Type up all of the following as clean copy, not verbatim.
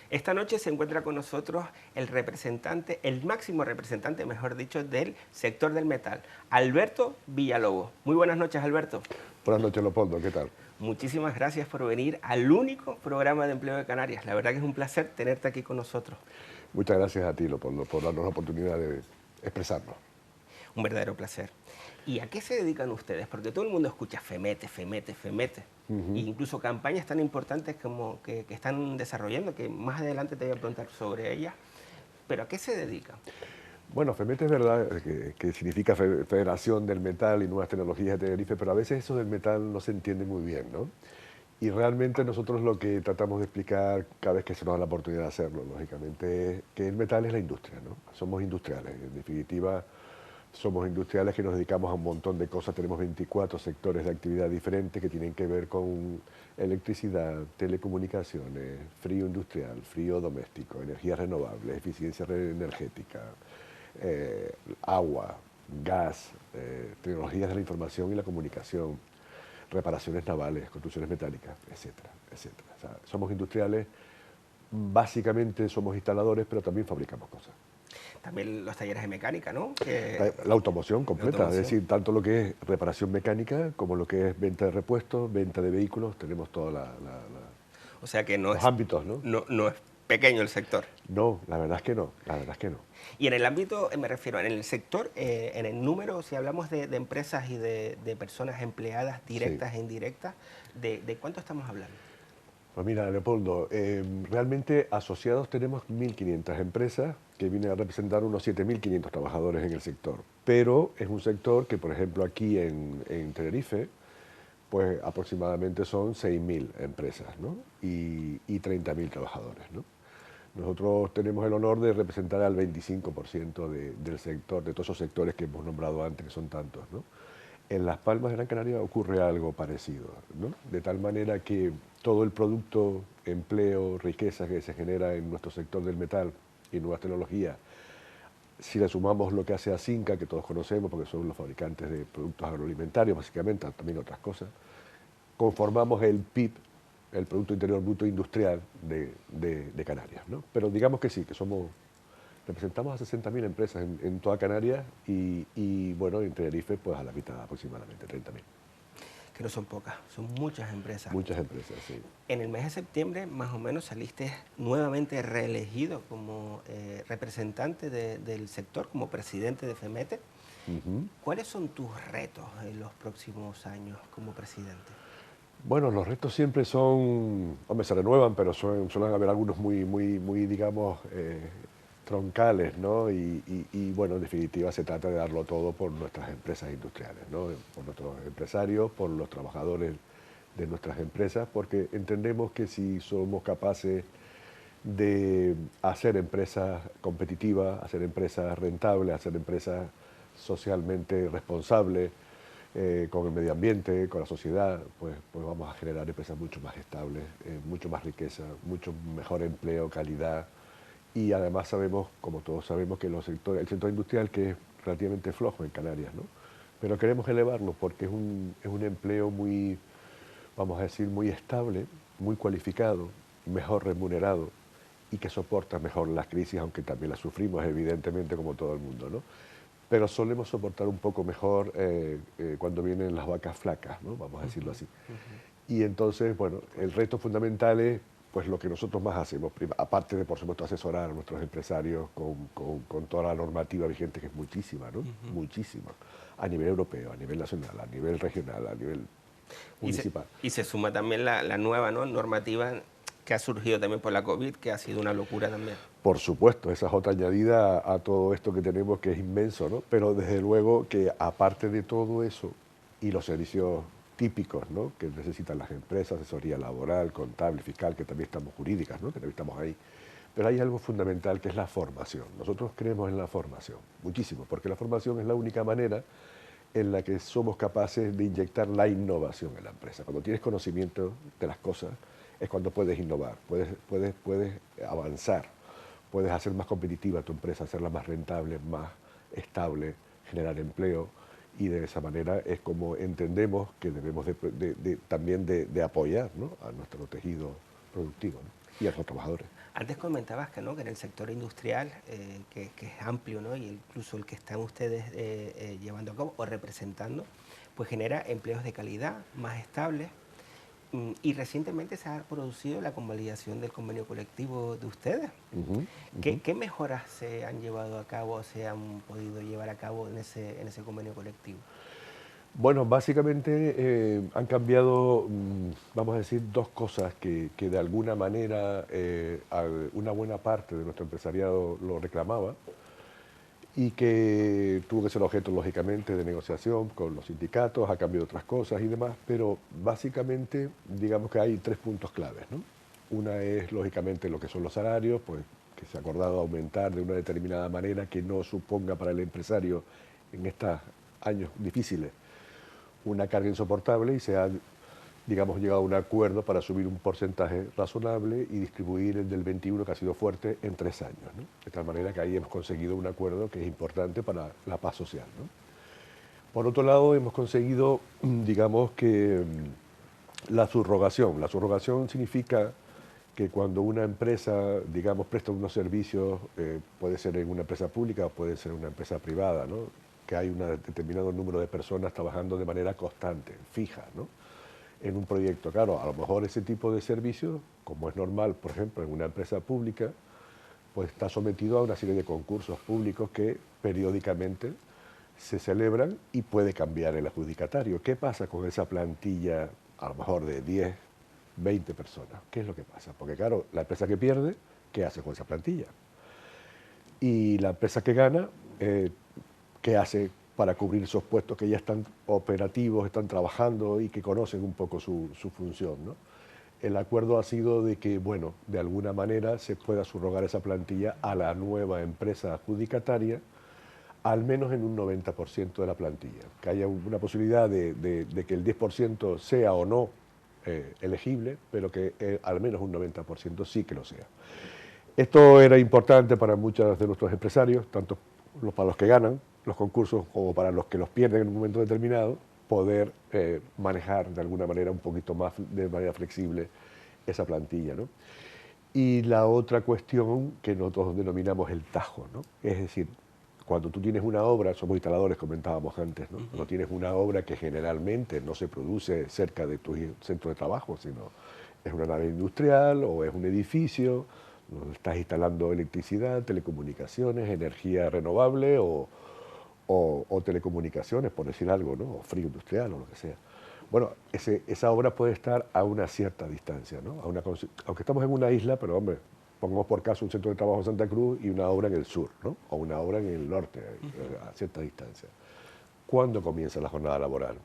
Esta noche se encuentra con nosotros el representante, el máximo representante, mejor dicho, del sector del metal, Alberto Villalobos. Muy buenas noches, Alberto. Buenas noches, Leopoldo, ¿qué tal? Muchísimas gracias por venir al único programa de empleo de Canarias. La verdad que es un placer tenerte aquí con nosotros. Muchas gracias a ti, Leopoldo, por darnos la oportunidad de expresarnos. Un verdadero placer. ¿Y a qué se dedican ustedes? Porque todo el mundo escucha FEMETE, FEMETE, FEMETE. E incluso campañas tan importantes como que están desarrollando, que más adelante te voy a preguntar sobre ellas. ¿Pero a qué se dedican? Bueno, FEMET es verdad que significa Federación del Metal y Nuevas Tecnologías de Tenerife, pero a veces eso del metal no se entiende muy bien, ¿no? Y realmente nosotros lo que tratamos de explicar cada vez que se nos da la oportunidad de hacerlo, lógicamente, es que el metal es la industria, ¿no? Somos industriales, en definitiva, somos industriales que nos dedicamos a un montón de cosas, tenemos 24 sectores de actividad diferentes que tienen que ver con electricidad, telecomunicaciones, frío industrial, frío doméstico, energías renovables, eficiencia energética, agua, gas, tecnologías de la información y la comunicación, reparaciones navales, construcciones metálicas, etcétera, etcétera. O sea, somos industriales, básicamente somos instaladores, pero también fabricamos cosas. También los talleres de mecánica, ¿no? La automoción completa, automoción. es decir, tanto lo que es reparación mecánica como lo que es venta de repuestos, venta de vehículos, tenemos todos O sea que los ámbitos, ¿no? no es pequeño el sector. No, la verdad es que no, la verdad es que no. Y en el ámbito, me refiero, en el sector, en el número, si hablamos de empresas y de personas empleadas directas Sí. e indirectas, ¿de cuánto estamos hablando? Pues mira, Leopoldo, realmente asociados tenemos 1.500 empresas que vienen a representar unos 7.500 trabajadores en el sector. Pero es un sector que, por ejemplo, aquí en Tenerife, pues aproximadamente son 6.000 empresas, ¿no? y 30.000 trabajadores, ¿no? Nosotros tenemos el honor de representar al 25% del sector, de todos esos sectores que hemos nombrado antes, que son tantos, ¿no? En Las Palmas de Gran Canaria ocurre algo parecido, ¿no? De tal manera que todo el producto, empleo, riqueza que se genera en nuestro sector del metal y nuevas tecnologías, si le sumamos lo que hace Asinca, que todos conocemos porque son los fabricantes de productos agroalimentarios, básicamente, también otras cosas, conformamos el PIB, el Producto Interior Bruto Industrial de Canarias, ¿no? Pero digamos que sí, que representamos a 60.000 empresas en toda Canarias y, bueno, en Tenerife pues a la mitad aproximadamente, 30.000. Que no son pocas, son muchas empresas. Muchas empresas, sí. En el mes de septiembre, más o menos, saliste nuevamente reelegido como representante del sector, como presidente de FEMETE. ¿Cuáles son tus retos en los próximos años como presidente? Bueno, los retos siempre son, hombre, se renuevan, pero suelen haber algunos muy digamos, troncales, ¿no? Bueno, en definitiva se trata de darlo todo por nuestras empresas industriales, ¿no? Por nuestros empresarios, por los trabajadores de nuestras empresas, porque entendemos que si somos capaces de hacer empresas competitivas, hacer empresas rentables, hacer empresas socialmente responsables, con el medio ambiente, con la sociedad, pues vamos a generar empresas mucho más estables, mucho más riqueza, mucho mejor empleo, calidad. Y además sabemos, como todos sabemos, que el sector industrial que es relativamente flojo en Canarias, ¿no? Pero queremos elevarlo porque es un empleo muy, vamos a decir, muy estable, muy cualificado, mejor remunerado y que soporta mejor las crisis, aunque también las sufrimos, evidentemente, como todo el mundo, ¿no? Pero solemos soportar un poco mejor cuando vienen las vacas flacas, ¿no? Vamos a decirlo así. Y entonces, bueno, el reto fundamental es pues lo que nosotros más hacemos, aparte de, por supuesto, asesorar a nuestros empresarios con toda la normativa vigente, que es muchísima, ¿no? Muchísima, a nivel europeo, a nivel nacional, a nivel regional, a nivel municipal. Y se suma también la nueva, ¿no?, normativa que ha surgido también por la COVID, que ha sido una locura también. Por supuesto, esa es otra añadida a todo esto que tenemos, que es inmenso, ¿no? Pero desde luego que aparte de todo eso y los servicios típicos, ¿no?, que necesitan las empresas, asesoría laboral, contable, fiscal, que también estamos jurídicas, ¿no?, que también estamos ahí, pero hay algo fundamental que es la formación. Nosotros creemos en la formación, muchísimo, porque la formación es la única manera en la que somos capaces de inyectar la innovación en la empresa. Cuando tienes conocimiento de las cosas es cuando puedes innovar, puedes avanzar, puedes hacer más competitiva tu empresa, hacerla más rentable, más estable, generar empleo, y de esa manera es como entendemos que debemos también de apoyar, ¿no?, a nuestro tejido productivo, ¿no? y a los trabajadores. Antes comentabas que, ¿no?, que en el sector industrial, que es amplio, ¿no?, y incluso el que están ustedes llevando a cabo o representando, pues genera empleos de calidad, más estables. Y recientemente se ha producido la convalidación del convenio colectivo de ustedes. ¿Qué mejoras se han llevado a cabo o se han podido llevar a cabo en ese convenio colectivo? Bueno, básicamente han cambiado, vamos a decir, dos cosas que de alguna manera una buena parte de nuestro empresariado lo reclamaba y que tuvo que ser objeto, lógicamente, de negociación con los sindicatos, a cambio de otras cosas y demás, pero básicamente, digamos que hay tres puntos claves, ¿no? Una es, lógicamente, lo que son los salarios, pues que se ha acordado aumentar de una determinada manera que no suponga para el empresario en estos años difíciles una carga insoportable y se ha, digamos, llegado a un acuerdo para subir un porcentaje razonable y distribuir el del 21, que ha sido fuerte, en 3 años, ¿no? De tal manera que ahí hemos conseguido un acuerdo que es importante para la paz social, ¿no? Por otro lado, hemos conseguido, digamos, que la subrogación. La subrogación significa que cuando una empresa, digamos, presta unos servicios, puede ser en una empresa pública o puede ser en una empresa privada, ¿no?, que hay un determinado número de personas trabajando de manera constante, fija, ¿no?, en un proyecto. Claro, a lo mejor ese tipo de servicios, como es normal, por ejemplo, en una empresa pública, pues está sometido a una serie de concursos públicos que periódicamente se celebran y puede cambiar el adjudicatario. ¿Qué pasa con esa plantilla, a lo mejor de 10, 20 personas? ¿Qué es lo que pasa? Porque claro, la empresa que pierde, ¿qué hace con esa plantilla? Y la empresa que gana, ¿qué hace para cubrir esos puestos que ya están operativos, están trabajando y que conocen un poco su función, ¿no? El acuerdo ha sido de que, bueno, de alguna manera se pueda subrogar esa plantilla a la nueva empresa adjudicataria, al menos en un 90% de la plantilla, que haya una posibilidad de que el 10% sea o no elegible, pero que al menos un 90% sí que lo sea. Esto era importante para muchos de nuestros empresarios, tanto para los que ganan los concursos como para los que los pierden en un momento determinado, poder manejar de alguna manera un poquito más de manera flexible esa plantilla, ¿no? Y la otra cuestión que nosotros denominamos el tajo, ¿no? Es decir, cuando tú tienes una obra, somos instaladores, comentábamos antes, ¿no? Cuando tienes una obra que generalmente no se produce cerca de tu centro de trabajo, sino es una nave industrial o es un edificio, donde estás instalando electricidad, telecomunicaciones, energía renovable o telecomunicaciones, por decir algo, ¿no?, o frío industrial o lo que sea. Bueno, esa obra puede estar a una cierta distancia, ¿no? Aunque estamos en una isla, pero hombre, pongamos por caso un centro de trabajo en Santa Cruz y una obra en el sur, ¿no?, o una obra en el norte, a cierta distancia. ¿Cuándo comienza la jornada laboral?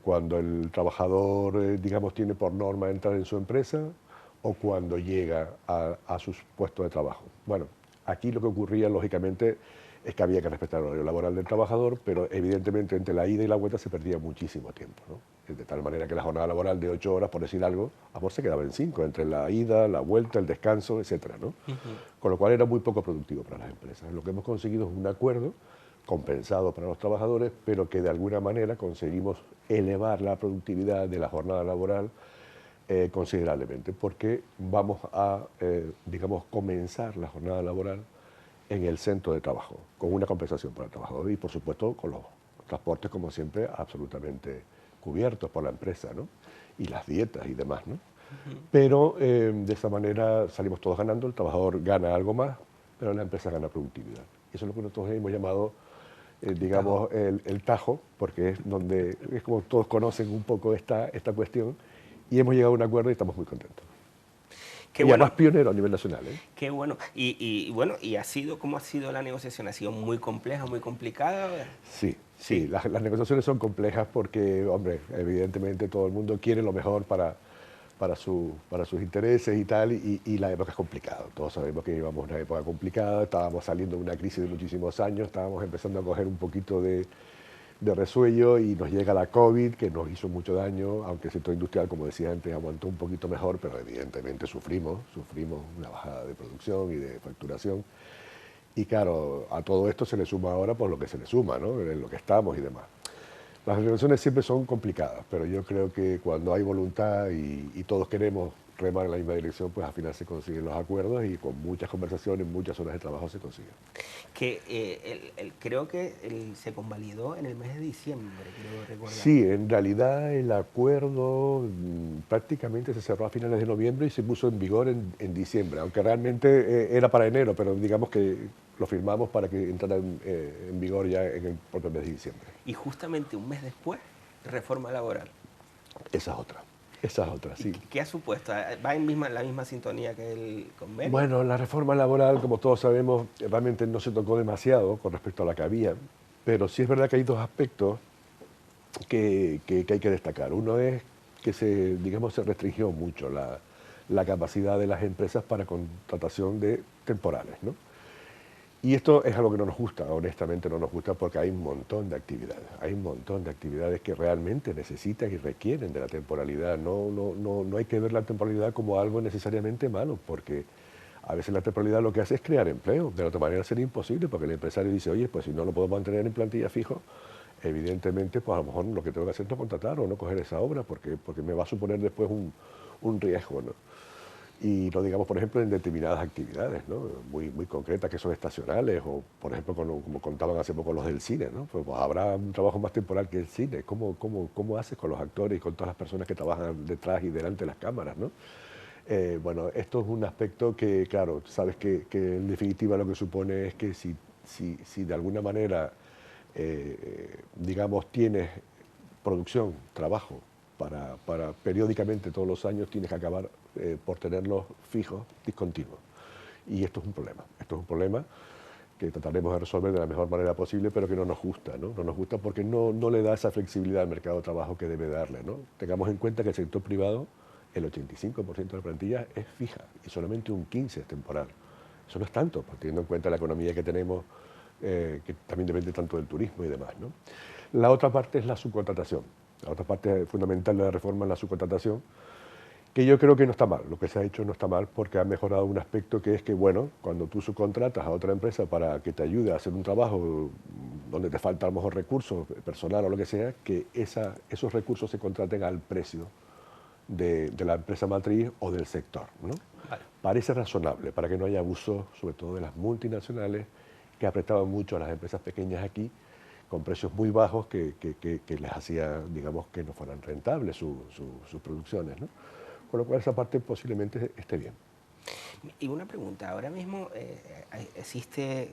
Cuando el trabajador, digamos, tiene por norma entrar en su empresa o cuando llega a sus puestos de trabajo. Bueno, aquí lo que ocurría, lógicamente, es que había que respetar el horario laboral del trabajador, pero evidentemente entre la ida y la vuelta se perdía muchísimo tiempo, ¿no? De tal manera que la jornada laboral de 8 horas, por decir algo, a lo mejor se quedaba en 5, entre la ida, la vuelta, el descanso, etcétera, ¿no? Con lo cual era muy poco productivo para las empresas. Lo que hemos conseguido es un acuerdo compensado para los trabajadores, pero que de alguna manera conseguimos elevar la productividad de la jornada laboral considerablemente, porque vamos a, digamos, comenzar la jornada laboral en el centro de trabajo, con una compensación para el trabajador y, por supuesto, con los transportes, como siempre, absolutamente cubiertos por la empresa, ¿no?, y las dietas y demás, ¿no? Pero de esa manera salimos todos ganando, el trabajador gana algo más, pero la empresa gana productividad. Eso es lo que nosotros hemos llamado, digamos, el tajo, porque es donde, es como todos conocen un poco esta cuestión, y hemos llegado a un acuerdo y estamos muy contentos. Qué y bueno. además pionero a nivel nacional, ¿eh? Qué bueno. Bueno, ¿y cómo ha sido la negociación? ¿Ha sido muy compleja, muy complicada? Sí. Las negociaciones son complejas porque, hombre, evidentemente todo el mundo quiere lo mejor para sus intereses y tal, y la época es complicada. Todos sabemos que llevamos una época complicada, estábamos saliendo de una crisis de muchísimos años, estábamos empezando a coger un poquito de resuello y nos llega la COVID, que nos hizo mucho daño, aunque el sector industrial, como decía antes, aguantó un poquito mejor, pero evidentemente sufrimos una bajada de producción y de facturación. Y claro, a todo esto se le suma ahora por lo que se le suma, ¿no?, en lo que estamos y demás. Las relaciones siempre son complicadas, pero yo creo que cuando hay voluntad y todos queremos reman en la misma dirección, pues al final se consiguen los acuerdos y con muchas conversaciones, muchas horas de trabajo se consiguen. Que creo que se convalidó en el mes de diciembre, creo recordar. Sí, en realidad el acuerdo prácticamente se cerró a finales de noviembre y se puso en vigor en diciembre, aunque realmente era para enero, pero digamos que lo firmamos para que entrara en vigor ya en el propio mes de diciembre. Y justamente un mes después, reforma laboral. Esa es otra, sí. ¿Qué ha supuesto? ¿Va en la misma sintonía que el convenio? Bueno, la reforma laboral, como todos sabemos, realmente no se tocó demasiado con respecto a la que había, pero sí es verdad que hay dos aspectos que hay que destacar. Uno es que digamos, se restringió mucho la capacidad de las empresas para contratación de temporales, ¿no? Y esto es algo que no nos gusta, honestamente no nos gusta, porque hay un montón de actividades que realmente necesitan y requieren de la temporalidad. No hay que ver la temporalidad como algo necesariamente malo, porque a veces la temporalidad lo que hace es crear empleo. De otra manera sería imposible, porque el empresario dice, oye, pues si no lo puedo mantener en plantilla fijo, evidentemente, pues a lo mejor lo que tengo que hacer es no contratar o no coger esa obra, porque me va a suponer después un riesgo, ¿no? Y no digamos, por ejemplo, en determinadas actividades, ¿no? Muy concretas, que son estacionales, o por ejemplo, como contaban hace poco los del cine, ¿no? Pues habrá un trabajo más temporal que el cine. ¿Cómo haces con los actores y con todas las personas que trabajan detrás y delante de las cámaras, ¿no? Bueno, esto es un aspecto que, claro, sabes que en definitiva lo que supone es que si de alguna manera, digamos, tienes producción, trabajo, para periódicamente todos los años tienes que acabar por tenerlos fijos, discontinuos. Y esto es un problema que trataremos de resolver de la mejor manera posible, pero que no nos gusta, ¿no? No nos gusta porque no le da esa flexibilidad al mercado de trabajo que debe darle, ¿no? Tengamos en cuenta que el sector privado, el 85% de la plantilla es fija y solamente un 15% es temporal. Eso no es tanto, teniendo en cuenta la economía que tenemos, que también depende tanto del turismo y demás, ¿no? La otra parte es la subcontratación. La otra parte fundamental de la reforma es la subcontratación, que yo creo que no está mal. Lo que se ha hecho no está mal porque ha mejorado un aspecto que es que, bueno, cuando tú subcontratas a otra empresa para que te ayude a hacer un trabajo donde te falta a lo mejor recursos, personal o lo que sea, que esos recursos se contraten al precio de la empresa matriz o del sector, ¿no? Vale. Parece razonable para que no haya abuso, sobre todo de las multinacionales, que apretaban mucho a las empresas pequeñas aquí, con precios muy bajos que les hacía, digamos, que no fueran rentables sus producciones, ¿no? Con lo cual esa parte posiblemente esté bien. Y una pregunta, ahora mismo existe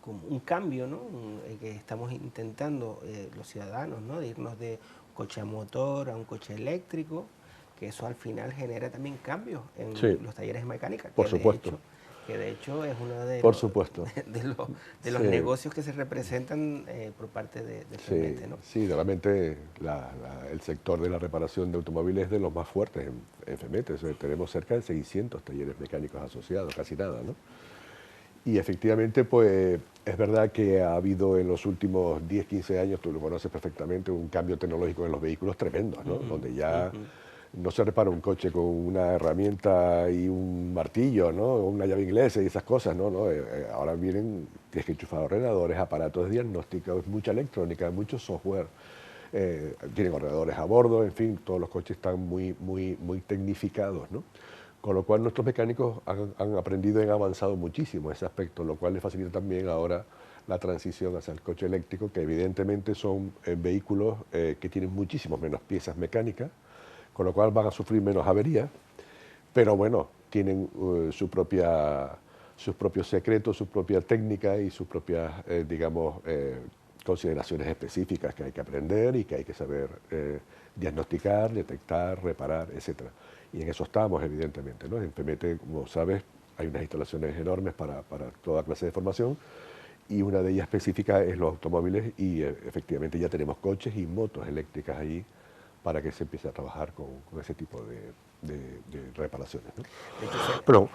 como un cambio, ¿no? Que estamos intentando los ciudadanos, ¿no? De irnos de coche a motor a un coche eléctrico, que eso al final genera también cambios en Sí, los talleres de mecánica, por supuesto. Que de hecho es uno de Por los, supuesto. de los Sí. negocios que se representan por parte de FEMETE, ¿no? Sí, realmente el sector de la reparación de automóviles es de los más fuertes en FEMETE. Tenemos cerca de 600 talleres mecánicos asociados, casi nada, ¿no? Y efectivamente, pues es verdad que ha habido en los últimos 10, 15 años, tú lo conoces perfectamente, un cambio tecnológico en los vehículos tremendo, ¿no? Donde ya no se repara un coche con una herramienta y un martillo, ¿no? O una llave inglesa y esas cosas, ¿no? Ahora vienen, tienes que enchufar ordenadores, aparatos de diagnóstico, mucha electrónica, mucho software. Tienen ordenadores a bordo, en fin, todos los coches están muy tecnificados, ¿no? Con lo cual nuestros mecánicos han aprendido y han avanzado muchísimo ese aspecto, lo cual les facilita también ahora la transición hacia el coche eléctrico, que evidentemente son vehículos que tienen muchísimas menos piezas mecánicas, con lo cual van a sufrir menos averías, pero bueno, tienen sus propios secretos, su propia técnica y sus propias, digamos, consideraciones específicas que hay que aprender y que hay que saber diagnosticar, detectar, reparar, etc. Y en eso estamos, evidentemente, ¿no? En FEMETE, como sabes, hay unas instalaciones enormes para toda clase de formación y una de ellas específica es los automóviles y efectivamente ya tenemos coches y motos eléctricas ahí para que se empiece a trabajar con ese tipo de reparaciones, ¿no? De hecho, Pero,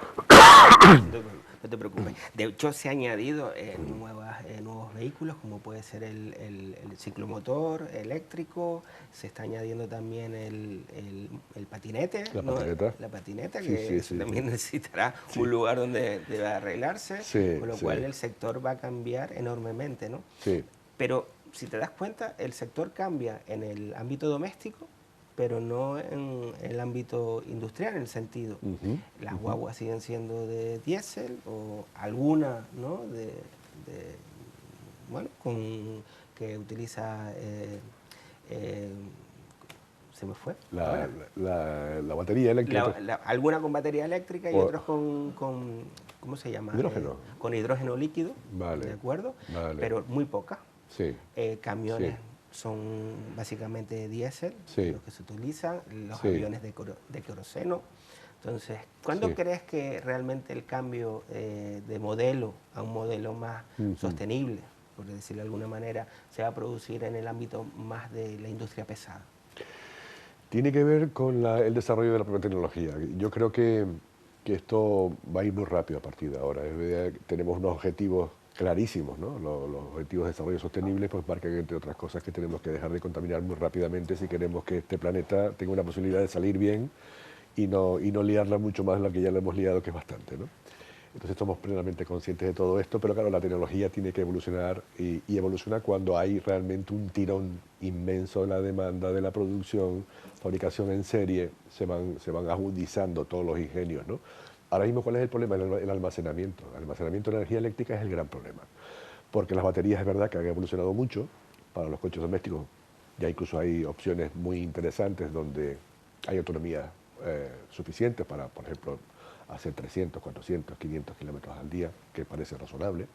no te preocupes. De hecho, se ha añadido nuevos vehículos, como puede ser el ciclomotor eléctrico, se está añadiendo también el patinete, la ¿no? patineta. La patineta, Sí, que sí, también sí. necesitará Sí. un lugar donde deba arreglarse, Sí, con lo sí. cual el sector va a cambiar enormemente, ¿no? Sí. Pero si te das cuenta, el sector cambia en el ámbito doméstico, pero no en el ámbito industrial, en el sentido. Las guaguas siguen siendo de diésel o alguna, ¿no? Bueno, que utiliza, se me fue ahora. La batería eléctrica. Alguna con batería eléctrica y otros ¿cómo se llama? Hidrógeno. Con hidrógeno líquido, Vale. ¿de acuerdo? Vale. Pero muy pocas. Sí. Camiones Sí. son básicamente diésel, Sí. los que se utilizan, los Sí. aviones de queroseno. Entonces, ¿cuándo Sí. crees que realmente el cambio de modelo a un modelo más sostenible, por decirlo de alguna manera, se va a producir en el ámbito más de la industria pesada? Tiene que ver con el desarrollo de la propia tecnología. Yo creo que esto va a ir muy rápido a partir de ahora. Tenemos unos objetivos clarísimos, ¿no? Los objetivos de desarrollo sostenible pues marcan, entre otras cosas, que tenemos que dejar de contaminar muy rápidamente si queremos que este planeta tenga una posibilidad de salir bien y no liarla mucho más de la que ya la hemos liado, que es bastante, ¿no? Entonces somos plenamente conscientes de todo esto, pero claro, la tecnología tiene que evolucionar y evoluciona cuando hay realmente un tirón inmenso de la demanda, de la producción, fabricación en serie, se van agudizando todos los ingenios, ¿no? Ahora mismo, ¿cuál es el problema? El almacenamiento. El almacenamiento de energía eléctrica es el gran problema, porque las baterías es verdad que han evolucionado mucho para los coches domésticos, ya incluso hay opciones muy interesantes donde hay autonomía suficiente para, por ejemplo, hacer 300, 400, 500 kilómetros al día, que parece razonable.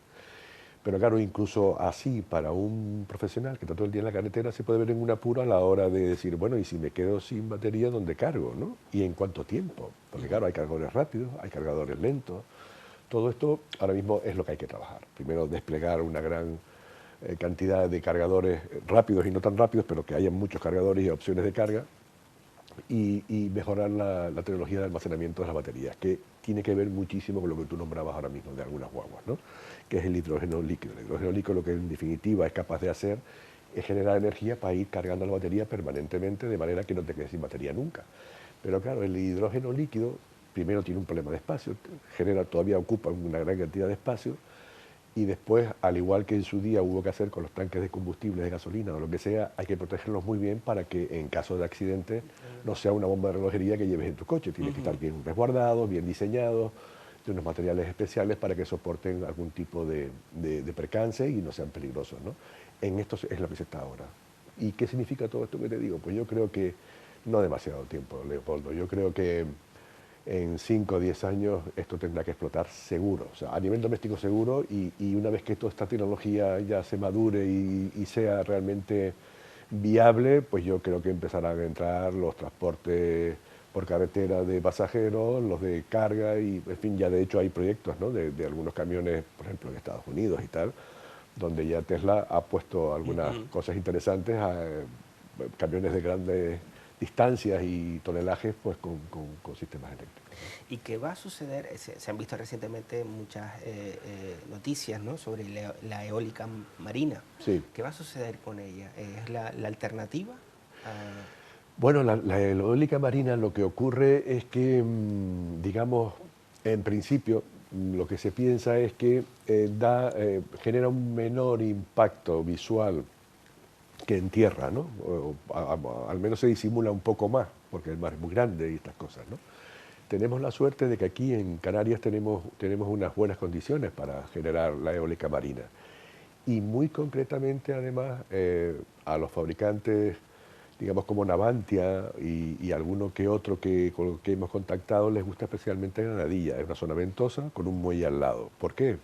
Pero claro, incluso así, para un profesional que está todo el día en la carretera, se puede ver en un apuro a la hora de decir, bueno, y si me quedo sin batería, ¿dónde cargo, no? ¿Y en cuánto tiempo? Porque claro, hay cargadores rápidos, hay cargadores lentos. Todo esto ahora mismo es lo que hay que trabajar. Primero, desplegar una gran cantidad de cargadores rápidos y no tan rápidos, pero que haya muchos cargadores y opciones de carga, y mejorar la tecnología de almacenamiento de las baterías, que tiene que ver muchísimo con lo que tú nombrabas ahora mismo de algunas guaguas, ¿no? Que es el hidrógeno líquido. El hidrógeno líquido lo que en definitiva es capaz de hacer es generar energía para ir cargando la batería permanentemente, de manera que no te quedes sin batería nunca. Pero claro, el hidrógeno líquido primero tiene un problema de espacio, todavía ocupa una gran cantidad de espacio, y después, al igual que en su día hubo que hacer con los tanques de combustible, de gasolina o lo que sea, hay que protegerlos muy bien para que en caso de accidente no sea una bomba de relojería que lleves en tu coche. Tiene que estar bien resguardado, bien diseñado, de unos materiales especiales para que soporten algún tipo de percance y no sean peligrosos, ¿no? En esto es lo que se está ahora. ¿Y qué significa todo esto que te digo? Pues yo creo que no demasiado tiempo, Leopoldo. Yo creo que en 5 o 10 años esto tendrá que explotar seguro, o sea, a nivel doméstico seguro, y una vez que toda esta tecnología ya se madure y sea realmente viable, pues yo creo que empezarán a entrar los transportes por carretera de pasajeros, los de carga, y en fin, ya de hecho hay proyectos, ¿no? de algunos camiones, por ejemplo en Estados Unidos y tal, donde ya Tesla ha puesto algunas cosas interesantes a camiones de grandes distancias y tonelajes pues con sistemas eléctricos. ¿Y qué va a suceder? Se han visto recientemente muchas noticias, ¿no? Sobre la eólica marina. Sí. ¿Qué va a suceder con ella? ¿Es la alternativa? Bueno, la eólica marina, lo que ocurre es que, digamos, en principio, lo que se piensa es que genera un menor impacto visual que en tierra, ¿no? Al menos se disimula un poco más, porque el mar es muy grande y estas cosas, ¿no? Tenemos la suerte de que aquí en Canarias tenemos unas buenas condiciones para generar la eólica marina. Y muy concretamente, además, a los fabricantes, digamos como Navantia y alguno que otro con los que hemos contactado, les gusta especialmente Granadilla. Es una zona ventosa con un muelle al lado. ¿Por qué?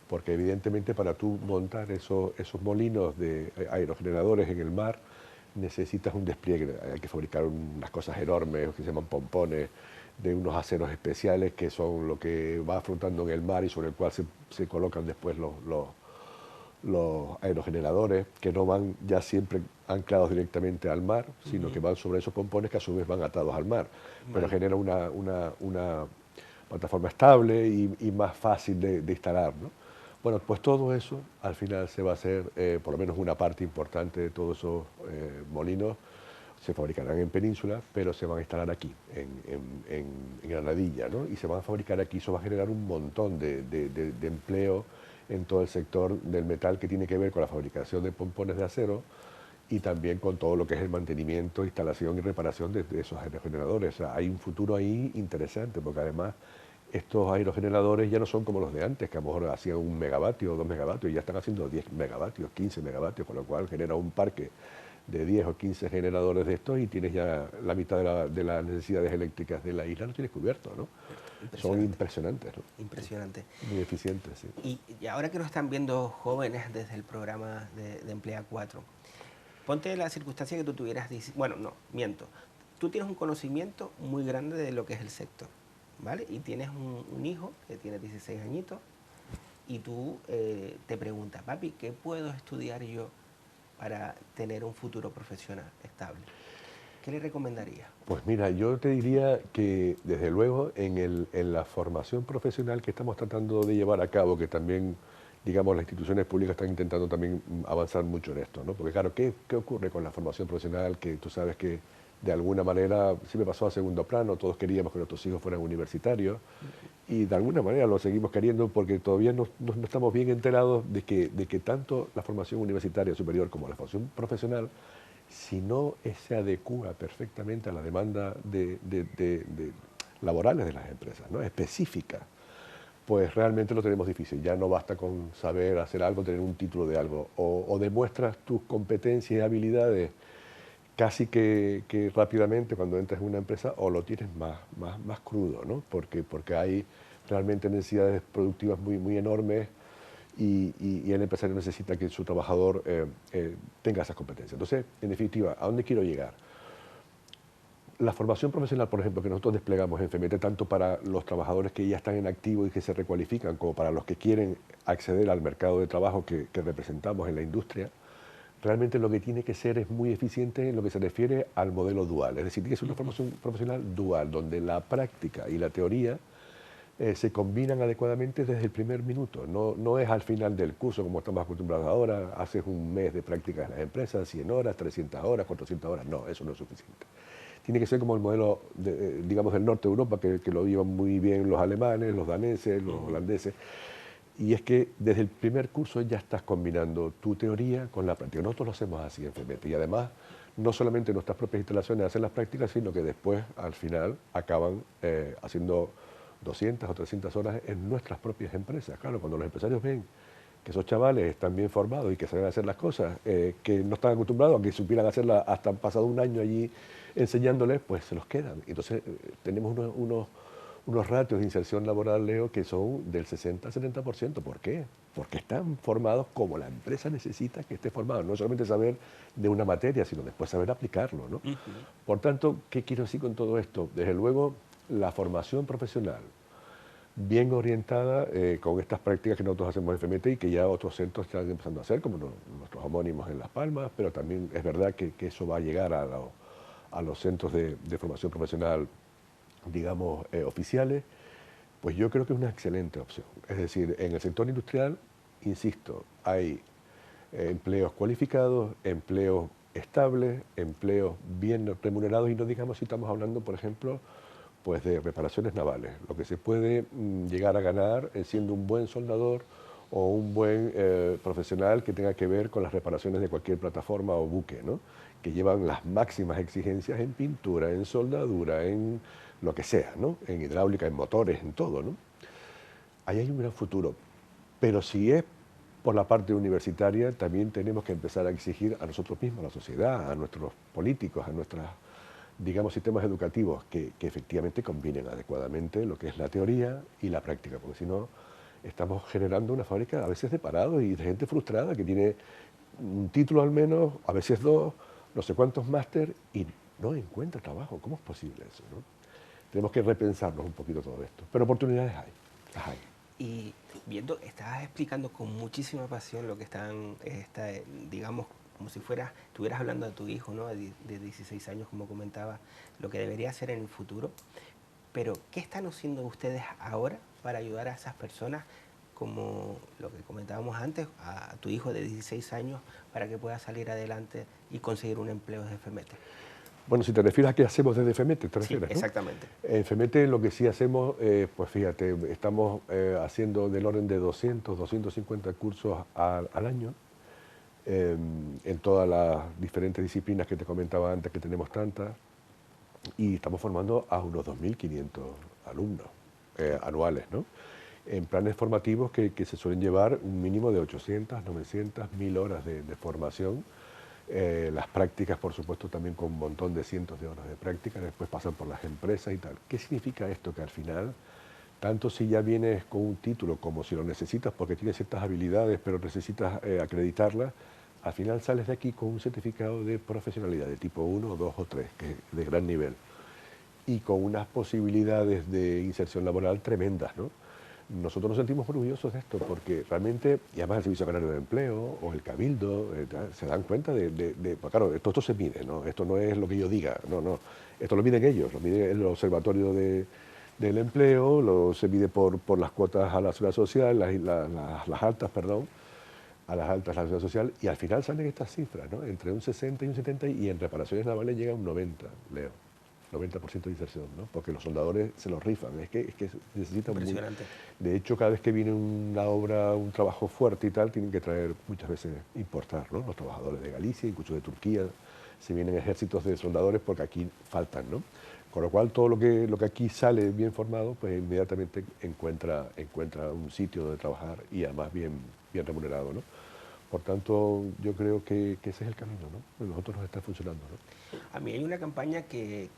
Porque evidentemente para tú montar esos molinos de aerogeneradores en el mar necesitas un despliegue. Hay que fabricar unas cosas enormes que se llaman pompones, de unos aceros especiales que son lo que va afrontando en el mar y sobre el cual se colocan después los aerogeneradores, que no van ya siempre anclados directamente al mar, sino que van sobre esos pompones que a su vez van atados al mar. Pero genera una plataforma estable y más fácil de instalar, ¿no? Bueno, pues todo eso al final se va a hacer, por lo menos una parte importante de todos esos molinos se fabricarán en Península, pero se van a instalar aquí, en Granadilla, ¿no? Y se van a fabricar aquí, eso va a generar un montón de empleo en todo el sector del metal que tiene que ver con la fabricación de pompones de acero y también con todo lo que es el mantenimiento, instalación y reparación de esos aerogeneradores. O sea, hay un futuro ahí interesante, porque además estos aerogeneradores ya no son como los de antes, que a lo mejor hacían 1 megavatio o 2 megavatios, ya están haciendo 10 megavatios, 15 megavatios, con lo cual genera un parque de 10 o 15 generadores de estos y tienes ya la mitad de las necesidades eléctricas de la isla, lo tienes cubierto, ¿no? Son impresionantes, ¿no? Impresionante. Muy eficientes, sí. Y ahora que nos están viendo jóvenes desde el programa de Emplea 4, ponte la circunstancia que tú tuvieras, bueno, no, miento, tú tienes un conocimiento muy grande de lo que es el sector, ¿vale? Y tienes un hijo que tiene 16 añitos y tú te preguntas, papi, ¿qué puedo estudiar yo para tener un futuro profesional estable? ¿Qué le recomendarías? Pues mira, yo te diría que desde luego en la formación profesional que estamos tratando de llevar a cabo, que también, digamos, las instituciones públicas están intentando también avanzar mucho en esto, ¿no? Porque claro, ¿qué ocurre con la formación profesional? Que tú sabes que de alguna manera siempre pasó a segundo plano, todos queríamos que nuestros hijos fueran universitarios y de alguna manera lo seguimos queriendo porque todavía no estamos bien enterados de que tanto la formación universitaria superior como la formación profesional, si no se adecúa perfectamente a la demanda laborales de las empresas, ¿no? Específica, pues realmente lo tenemos difícil. Ya no basta con saber hacer algo, tener un título de algo, o demuestras tus competencias y habilidades casi que rápidamente cuando entras en una empresa, o lo tienes más crudo, ¿no? Porque hay realmente necesidades productivas muy enormes y el empresario necesita que su trabajador tenga esas competencias. Entonces, en definitiva, ¿a dónde quiero llegar? La formación profesional, por ejemplo, que nosotros desplegamos en FEMETE, tanto para los trabajadores que ya están en activo y que se recualifican, como para los que quieren acceder al mercado de trabajo que representamos en la industria, realmente lo que tiene que ser es muy eficiente en lo que se refiere al modelo dual. Es decir, tiene que ser una formación profesional dual, donde la práctica y la teoría se combinan adecuadamente desde el primer minuto. No es al final del curso, como estamos acostumbrados ahora, haces un mes de prácticas en las empresas, 100 horas, 300 horas, 400 horas. No, eso no es suficiente. Tiene que ser como el modelo, digamos, del norte de Europa, que lo llevan muy bien los alemanes, los daneses, los holandeses. Y es que desde el primer curso ya estás combinando tu teoría con la práctica. Nosotros lo hacemos así en FEMETE. Y además, no solamente nuestras propias instalaciones hacen las prácticas, sino que después, al final, acaban haciendo 200 o 300 horas en nuestras propias empresas. Claro, cuando los empresarios ven que esos chavales están bien formados y que saben hacer las cosas, que no están acostumbrados a que supieran hacerlas hasta pasado un año allí enseñándoles, pues se los quedan. Entonces tenemos unos ratios de inserción laboral, Leo, que son del 60 al 70%. ¿Por qué? Porque están formados como la empresa necesita que esté formado. No solamente saber de una materia, sino después saber aplicarlo, ¿no? Por tanto, ¿qué quiero decir con todo esto? Desde luego, la formación profesional bien orientada con estas prácticas que nosotros hacemos en FEMETE y que ya otros centros están empezando a hacer, como nuestros homónimos en Las Palmas, pero también es verdad que eso va a llegar a los centros de formación profesional, digamos, oficiales. Pues yo creo que es una excelente opción. Es decir, en el sector industrial, insisto, hay empleos cualificados, empleos estables, empleos bien remunerados, y no digamos si estamos hablando, por ejemplo, pues de reparaciones navales, lo que se puede llegar a ganar siendo un buen soldador o un buen profesional que tenga que ver con las reparaciones de cualquier plataforma o buque, ¿no? Que llevan las máximas exigencias en pintura, en soldadura, en lo que sea, ¿no? En hidráulica, en motores, en todo, ¿no? Ahí hay un gran futuro, pero si es por la parte universitaria, también tenemos que empezar a exigir a nosotros mismos, a la sociedad, a nuestros políticos, a nuestros, digamos, sistemas educativos que efectivamente combinen adecuadamente lo que es la teoría y la práctica, porque si no estamos generando una fábrica a veces de parados y de gente frustrada que tiene un título al menos, a veces dos, no sé cuántos máster y no encuentra trabajo. ¿Cómo es posible eso, no? Tenemos que repensarnos un poquito todo esto, pero oportunidades hay, las hay. Y viendo, estabas explicando con muchísima pasión lo que digamos, como si estuvieras hablando de tu hijo, ¿no? De 16 años, como comentaba, lo que debería hacer en el futuro. Pero, ¿qué están haciendo ustedes ahora para ayudar a esas personas, como lo que comentábamos antes, a tu hijo de 16 años, para que pueda salir adelante y conseguir un empleo desde FEMETE? Bueno, si te refieres a qué hacemos desde FEMETE, te refieres, sí, exactamente. ¿no? En FEMETE lo que sí hacemos, pues fíjate, estamos haciendo del orden de 200, 250 cursos al año, en todas las diferentes disciplinas que te comentaba antes, que tenemos tantas, y estamos formando a unos 2.500 alumnos anuales, ¿no? En planes formativos que se suelen llevar un mínimo de 800, 900, 1.000 horas de formación. Las prácticas, por supuesto, también con un montón de cientos de horas de práctica, después pasan por las empresas y tal. ¿Qué significa esto? Que al final, tanto si ya vienes con un título como si lo necesitas porque tienes ciertas habilidades pero necesitas acreditarlas, al final sales de aquí con un certificado de profesionalidad de tipo 1, 2 o 3, que es de gran nivel, y con unas posibilidades de inserción laboral tremendas, ¿no? Nosotros nos sentimos orgullosos de esto porque realmente, y además el Servicio Canario de Empleo o el Cabildo, se dan cuenta pues claro, esto se mide, ¿no? Esto no es lo que yo diga, no, no, esto lo miden ellos, lo mide el Observatorio del Empleo, se mide por las cuotas a la seguridad social, las altas, perdón, a las altas de la seguridad social, y al final salen estas cifras, ¿no? Entre un 60 y un 70, y en reparaciones navales llega a un 90, Leo. 90% de inserción, ¿no? Porque los soldadores se los rifan, es que necesitan Impresionante. De hecho, cada vez que viene una obra, un trabajo fuerte y tal, tienen que traer, muchas veces, importar, ¿no? Los trabajadores de Galicia, incluso de Turquía, se vienen ejércitos de soldadores porque aquí faltan, ¿no? Con lo cual, todo lo que aquí sale bien formado, pues inmediatamente encuentra un sitio donde trabajar y además bien remunerado, ¿no? Por tanto, yo creo que ese es el camino, ¿no? Nosotros nos está funcionando, ¿no? A mí hay una campaña que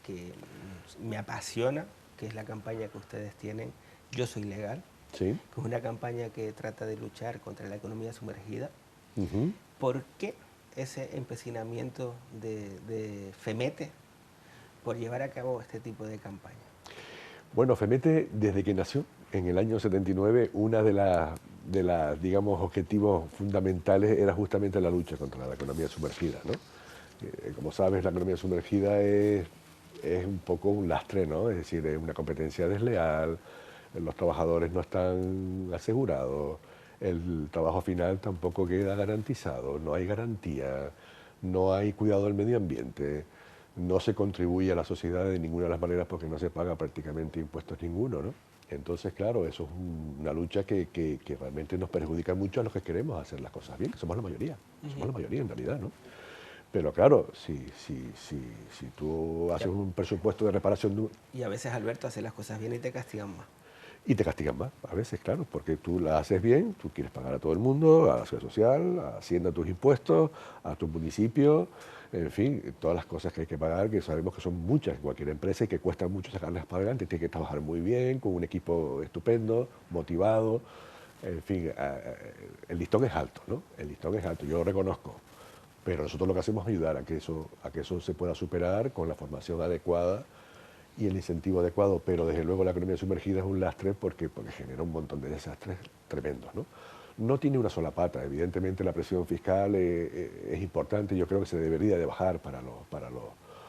me apasiona, que es la campaña que ustedes tienen, Yo Soy Legal, Sí. que es una campaña que trata de luchar contra la economía sumergida. Uh-huh. ¿Por qué ese empecinamiento de FEMETE por llevar a cabo este tipo de campaña? Bueno, FEMETE, desde que nació, en el año 79, una de las, digamos, objetivos fundamentales era justamente la lucha contra la economía sumergida, ¿no? Como sabes, la economía sumergida es un poco un lastre, ¿no? Es decir, es una competencia desleal, los trabajadores no están asegurados, el trabajo final tampoco queda garantizado, no hay garantía, no hay cuidado del medio ambiente, no se contribuye a la sociedad de ninguna de las maneras porque no se paga prácticamente impuestos ninguno, ¿no? Entonces, claro, eso es una lucha que realmente nos perjudica mucho a los que queremos hacer las cosas bien, que somos la mayoría, somos la mayoría en realidad, ¿no? Pero claro, si tú haces un presupuesto de reparación Y a veces, Alberto, hace las cosas bien y te castigan más. y te castigan más, a veces, claro, porque tú la haces bien, tú quieres pagar a todo el mundo, a la seguridad social, a Hacienda tus impuestos, a tu municipio, en fin, todas las cosas que hay que pagar, que sabemos que son muchas en cualquier empresa y que cuestan mucho sacarlas para adelante. Tienes que trabajar muy bien, con un equipo estupendo, motivado, en fin, el listón es alto, ¿no? El listón es alto, yo lo reconozco. Pero nosotros lo que hacemos es ayudar a que eso se pueda superar con la formación adecuada y el incentivo adecuado, pero desde luego la economía sumergida es un lastre porque genera un montón de desastres tremendos, ¿no? No tiene una sola pata, evidentemente la presión fiscal es importante, yo creo que se debería de bajar para los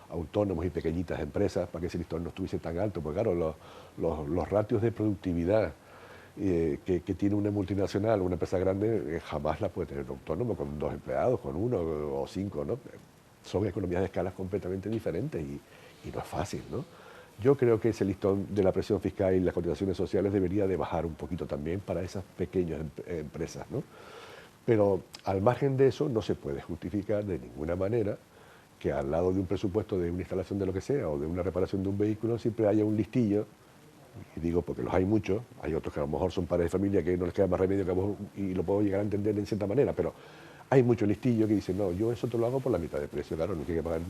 autónomos y pequeñitas empresas para que ese listón no estuviese tan alto, porque claro, los ratios de productividad que tiene una multinacional, una empresa grande, jamás la puede tener un autónomo con 2 empleados, con 1 o 5, ¿no? Son economías de escalas completamente diferentes y no es fácil, ¿no? Yo creo que ese listón de la presión fiscal y las cotizaciones sociales debería de bajar un poquito también para esas pequeñas empresas, ¿no? Pero al margen de eso no se puede justificar de ninguna manera que al lado de un presupuesto de una instalación de lo que sea o de una reparación de un vehículo siempre haya un listillo, y digo porque los hay muchos, hay otros que a lo mejor son padres de familia que no les queda más remedio que vos, y lo puedo llegar a entender en cierta manera, pero hay muchos listillos que dicen, no, yo eso te lo hago por la mitad de precio, claro, no tiene que pagar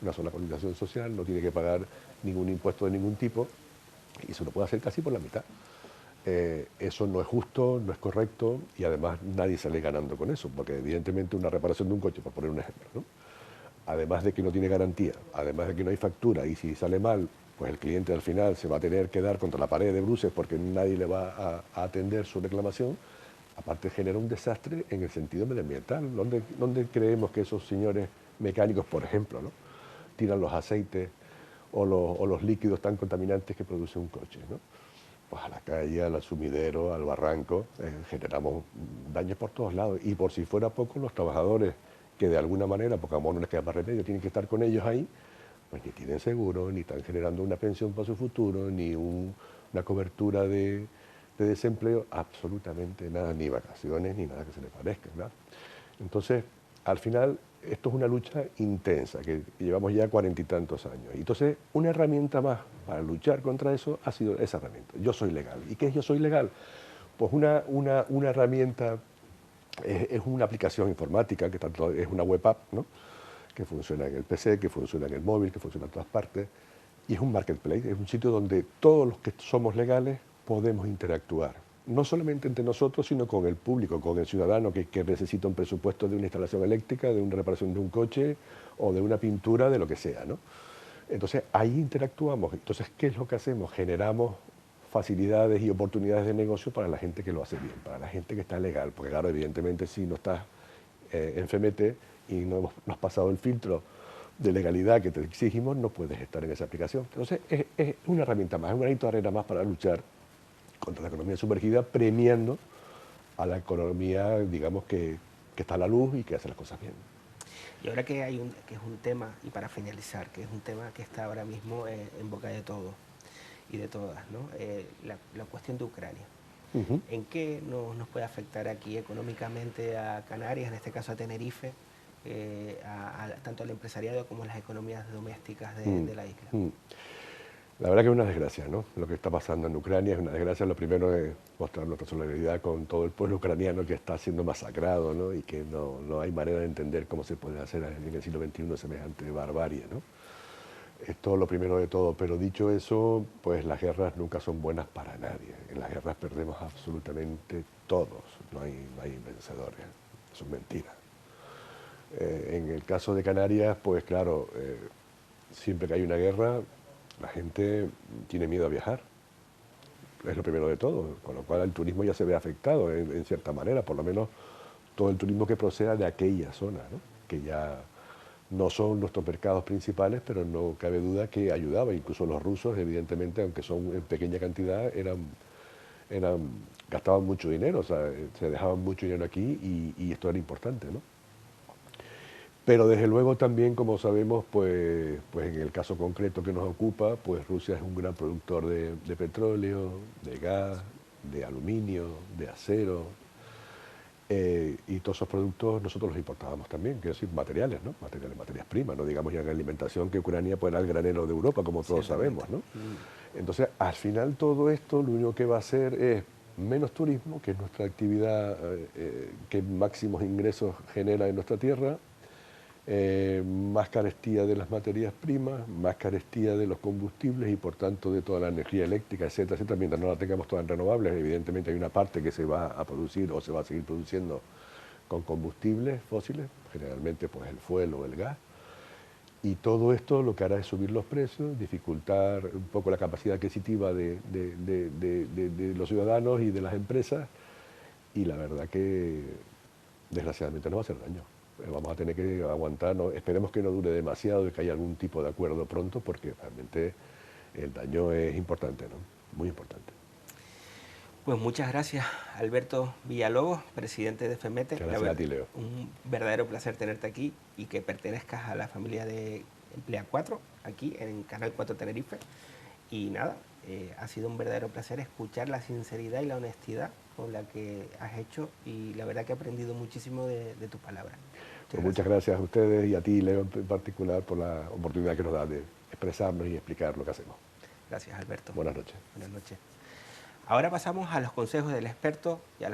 una sola cotización social, no tiene que pagar ningún impuesto de ningún tipo, y eso lo puede hacer casi por la mitad. Eso no es justo, no es correcto, y además nadie sale ganando con eso, porque evidentemente una reparación de un coche, por poner un ejemplo, ¿no? Además de que no tiene garantía, además de que no hay factura, y si sale mal, pues el cliente al final se va a tener que dar contra la pared de bruces porque nadie le va a atender su reclamación. Aparte genera un desastre en el sentido medioambiental. ¿Dónde creemos que esos señores mecánicos, por ejemplo, ¿no? tiran los aceites o los líquidos tan contaminantes que produce un coche, ¿no? Pues a la calle, al sumidero, al barranco, generamos daños por todos lados. Y por si fuera poco, los trabajadores que de alguna manera, porque a lo mejor no les queda más remedio, tienen que estar con ellos ahí, pues ni tienen seguro, ni están generando una pensión para su futuro, ni una cobertura de desempleo, absolutamente nada, ni vacaciones, ni nada que se les parezca, ¿verdad? Entonces, al final, esto es una lucha intensa, que llevamos ya 40 y tantos años. Entonces, una herramienta más para luchar contra eso ha sido esa herramienta. Yo soy legal. ¿Y qué es Yo Soy Legal? Pues una herramienta, es una aplicación informática, que tanto es una web app, ¿no? Que funciona en el PC, que funciona en el móvil, que funciona en todas partes. Y es un marketplace, es un sitio donde todos los que somos legales podemos interactuar. No solamente entre nosotros, sino con el público, con el ciudadano que necesita un presupuesto de una instalación eléctrica, de una reparación de un coche o de una pintura, de lo que sea, ¿no? Entonces, ahí interactuamos. Entonces, ¿qué es lo que hacemos? Generamos facilidades y oportunidades de negocio para la gente que lo hace bien, para la gente que está legal. Porque claro, evidentemente, si no estás en FEMETE y no has pasado el filtro de legalidad que te exigimos, no puedes estar en esa aplicación. Entonces, es una herramienta más, es un granito de arena más para luchar contra la economía sumergida, premiando a la economía, digamos, que está a la luz y que hace las cosas bien. Y ahora que que es un tema, y para finalizar, que es un tema que está ahora mismo en boca de todos y de todas, ¿no? La cuestión de Ucrania. ¿En qué nos puede afectar aquí económicamente a Canarias, en este caso a Tenerife, tanto al empresariado como a las economías domésticas de la isla? La verdad que es una desgracia, ¿no? Lo que está pasando en Ucrania es una desgracia. Lo primero es mostrar nuestra solidaridad con todo el pueblo ucraniano que está siendo masacrado, ¿no? Y que no hay manera de entender cómo se puede hacer en el siglo XXI semejante barbarie, ¿no? Esto lo primero de todo, pero dicho eso, pues las guerras nunca son buenas para nadie. En las guerras perdemos absolutamente todos, no hay vencedores, eso es mentira. En el caso de Canarias, pues claro, siempre que hay una guerra, la gente tiene miedo a viajar, es lo primero de todo, con lo cual el turismo ya se ve afectado en cierta manera, por lo menos todo el turismo que proceda de aquella zona, ¿no? Que ya no son nuestros mercados principales, pero no cabe duda que ayudaba. Incluso los rusos, evidentemente, aunque son en pequeña cantidad, gastaban mucho dinero, o sea, se dejaban mucho dinero aquí y esto era importante, ¿no? Pero desde luego también, como sabemos, pues en el caso concreto que nos ocupa, pues Rusia es un gran productor de petróleo, de gas, de aluminio, de acero, y todos esos productos nosotros los importábamos también, quiero decir, materiales, ¿no? Materias primas, no digamos ya en alimentación, que Ucrania pues era el granero de Europa, como todos sabemos, ¿no? Entonces, al final todo esto lo único que va a hacer es menos turismo, que es nuestra actividad que máximos ingresos genera en nuestra tierra, más carestía de las materias primas, más carestía de los combustibles y por tanto de toda la energía eléctrica, etcétera, etcétera. Mientras no la tengamos todas en renovables, evidentemente hay una parte que se va a producir o se va a seguir produciendo con combustibles fósiles, generalmente pues el fuel o el gas, y todo esto lo que hará es subir los precios, dificultar un poco la capacidad adquisitiva de los ciudadanos y de las empresas, y la verdad que desgraciadamente nos va a hacer daño. Vamos a tener que aguantar, esperemos que no dure demasiado y que haya algún tipo de acuerdo pronto, porque realmente el daño es importante, ¿no? Muy importante. Pues muchas gracias, Alberto Villalobos, presidente de FEMETE. Muchas gracias a ti, Leo. Un verdadero placer tenerte aquí y que pertenezcas a la familia de Emplea 4, aquí en Canal 4 Tenerife. Y nada, ha sido un verdadero placer escuchar la sinceridad y la honestidad con la que has hecho, y la verdad que he aprendido muchísimo de tus palabras. Muchas gracias a ustedes y a ti, Leo, en particular, por la oportunidad que nos da de expresarnos y explicar lo que hacemos. Gracias, Alberto. Buenas noches. Buenas noches. Ahora pasamos a los consejos del experto y a